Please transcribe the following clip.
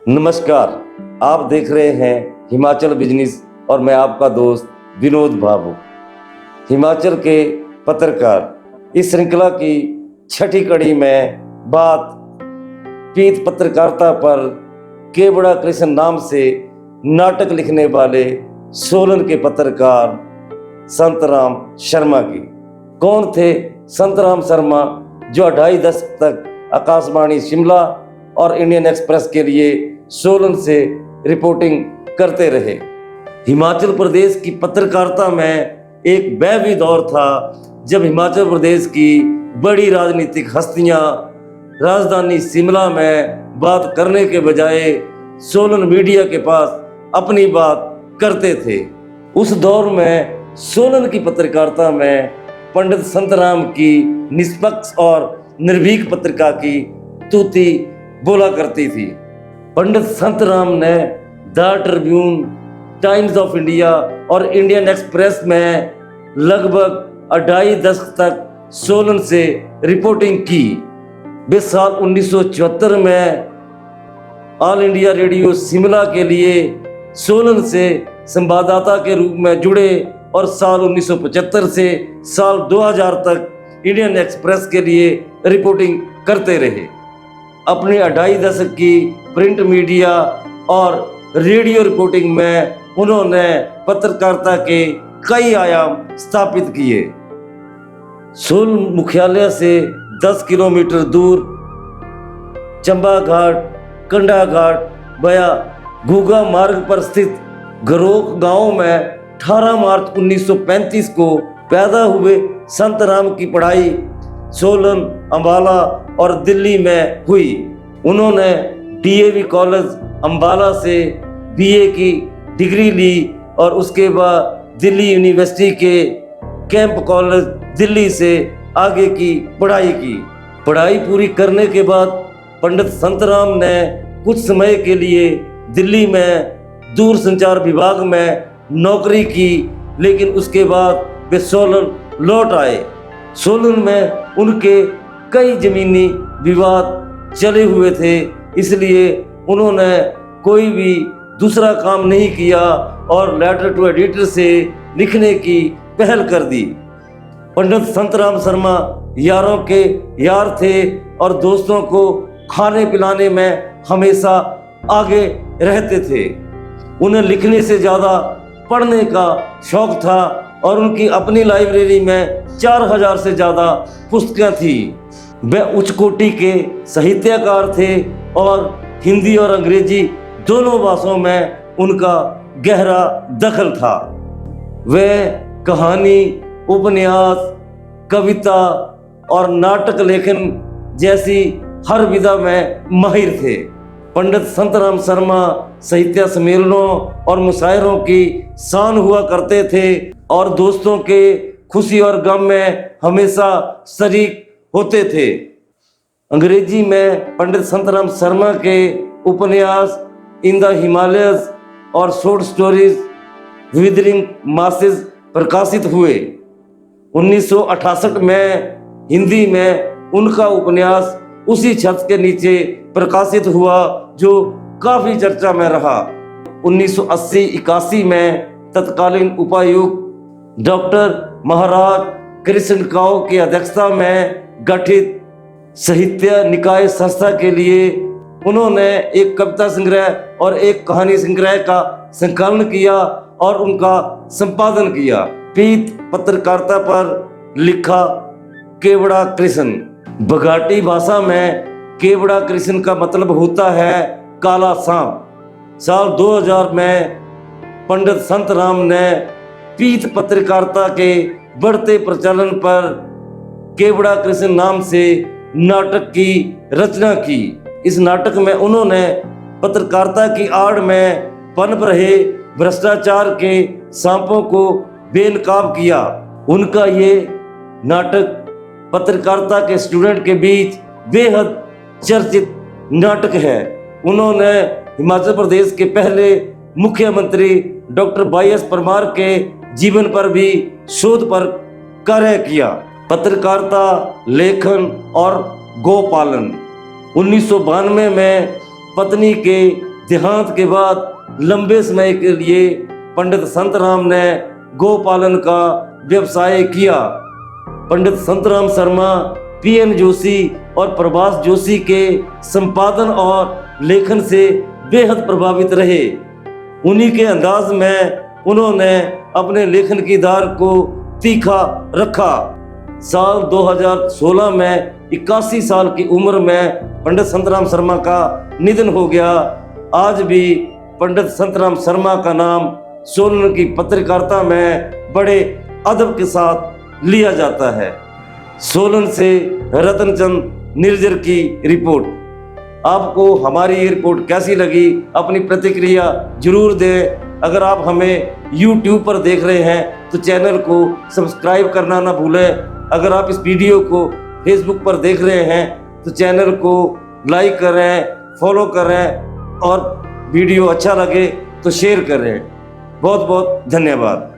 नमस्कार, आप देख रहे हैं हिमाचल बिजनेस और मैं आपका दोस्त विनोद बाबू। हिमाचल के पत्रकार इस श्रृंखला की छठी कड़ी में बात पीत पत्रकारिता पर केवड़ा कृष्ण नाम से नाटक लिखने वाले सोलन के पत्रकार संतराम शर्मा की। कौन थे संतराम शर्मा, जो 2.5 दशक तक आकाशवाणी शिमला और इंडियन एक्सप्रेस के लिए सोलन से रिपोर्टिंग करते रहे। हिमाचल प्रदेश की पत्रकारिता में एक वह भी दौर था जब हिमाचल प्रदेश की बड़ी राजनीतिक हस्तियां राजधानी शिमला में बात करने के बजाय सोलन मीडिया के पास अपनी बात करते थे। उस दौर में सोलन की पत्रकारिता में पंडित संतराम की निष्पक्ष और निर्भीक पत्रिका की तूती बोला करती थी। पंडित संतराम ने the Tribune, times of India और इंडियन एक्सप्रेस में लगभग 2.5 दशक तक सोलन से रिपोर्टिंग की। वे साल 1974 में ऑल इंडिया रेडियो शिमला के लिए सोलन से संवाददाता के रूप में जुड़े और साल 1975 से साल 2000 तक इंडियन एक्सप्रेस के लिए रिपोर्टिंग करते रहे। अपने 2.5 दशक की प्रिंट मीडिया और रेडियो रिपोर्टिंग में उन्होंने पत्रकारिता के कई आयाम स्थापित किए। सोलन मुख्यालय से 10 किलोमीटर दूर चंबा घाट, कंडा घाट बया घूगा मार्ग पर स्थित घरोक गांव में 18 मार्च 1935 को पैदा हुए संतराम की पढ़ाई सोलन, अंबाला और दिल्ली में हुई। उन्होंने डीएवी कॉलेज अंबाला से बीए की डिग्री ली और उसके बाद दिल्ली यूनिवर्सिटी के कैंप कॉलेज दिल्ली से आगे की पढ़ाई की। पढ़ाई पूरी करने के बाद पंडित संतराम ने कुछ समय के लिए दिल्ली में दूरसंचार विभाग में नौकरी की, लेकिन उसके बाद वे सोलन लौट आए। सोलन में उनके कई जमीनी विवाद चले हुए थे, इसलिए उन्होंने कोई भी दूसरा काम नहीं किया और लेटर टू एडिटर से लिखने की पहल कर दी। पंडित संतराम शर्मा यारों के यार थे और दोस्तों को खाने पिलाने में हमेशा आगे रहते थे। उन्हें लिखने से ज़्यादा पढ़ने का शौक था और उनकी अपनी लाइब्रेरी में 4000 से ज़्यादा पुस्तकें थी। वे उच्च कोटि के साहित्यकार थे और हिंदी और अंग्रेजी दोनों भाषाओं में उनका गहरा दखल था। वे कहानी, उपन्यास, कविता और नाटक लेखन जैसी हर विधा में माहिर थे। पंडित संतराम शर्मा साहित्य सम्मेलनों और मुशायरों की शान हुआ करते थे और दोस्तों के खुशी और गम में हमेशा शरीक होते थे। अंग्रेजी में पंडित संतराम शर्मा के उपन्यास इन द हिमालयस और शॉर्ट स्टोरीज विदरिंग मासेस प्रकाशित हुए। 1968 में हिंदी में उनका उपन्यास उसी छत के नीचे प्रकाशित हुआ, जो काफी चर्चा में रहा। 1980-81 में तत्कालीन उपायुक्त डॉक्टर महाराज कृष्ण काओ की अध्यक्षता में गठित साहित्य निकाय संस्था के लिए उन्होंने एक कविता संग्रह और एक कहानी संग्रह का संकलन किया और उनका संपादन किया। पीत पत्रकारिता पर लिखा केवड़ा कृष्ण। बघाटी भाषा में केवड़ा कृष्ण का मतलब होता है काला सांप। साल 2000 में पंडित संतराम ने पीत पत्रकारिता के बढ़ते प्रचलन पर केवड़ा कृष्ण नाम से नाटक की रचना की। इस नाटक में उन्होंने पत्रकारिता की आड़ में पनप रहे भ्रष्टाचार के सांपों को बेनकाब किया। उनका ये नाटक पत्रकारिता के स्टूडेंट के बीच बेहद चर्चित नाटक है। उन्होंने हिमाचल प्रदेश के पहले मुख्यमंत्री डॉक्टर वाई.एस. परमार के जीवन पर भी शोध पर कार्य किया। पत्रकारिता, लेखन और गोपालन। 1992 में पत्नी के देहांत के बाद लंबे समय के लिए पंडित संतराम ने गोपालन का व्यवसाय किया। पंडित संतराम शर्मा पीएन जोशी और प्रभास जोशी के संपादन और लेखन से बेहद प्रभावित रहे। उन्हीं के अंदाज में उन्होंने अपने लेखन की धार को तीखा रखा। साल 2016 में 81 साल की उम्र में पंडित संतराम शर्मा का निधन हो गया। आज भी पंडित संतराम शर्मा का नाम सोलन की पत्रकारिता में बड़े अदब के साथ लिया जाता है। सोलन से रतनचंद निर्जर की रिपोर्ट। आपको हमारी ये रिपोर्ट कैसी लगी, अपनी प्रतिक्रिया जरूर दें। अगर आप हमें YouTube पर देख रहे हैं तो चैनल को सब्सक्राइब करना ना भूलें। अगर आप इस वीडियो को Facebook पर देख रहे हैं तो चैनल को लाइक करें, फॉलो करें और वीडियो अच्छा लगे तो शेयर करें। बहुत बहुत धन्यवाद।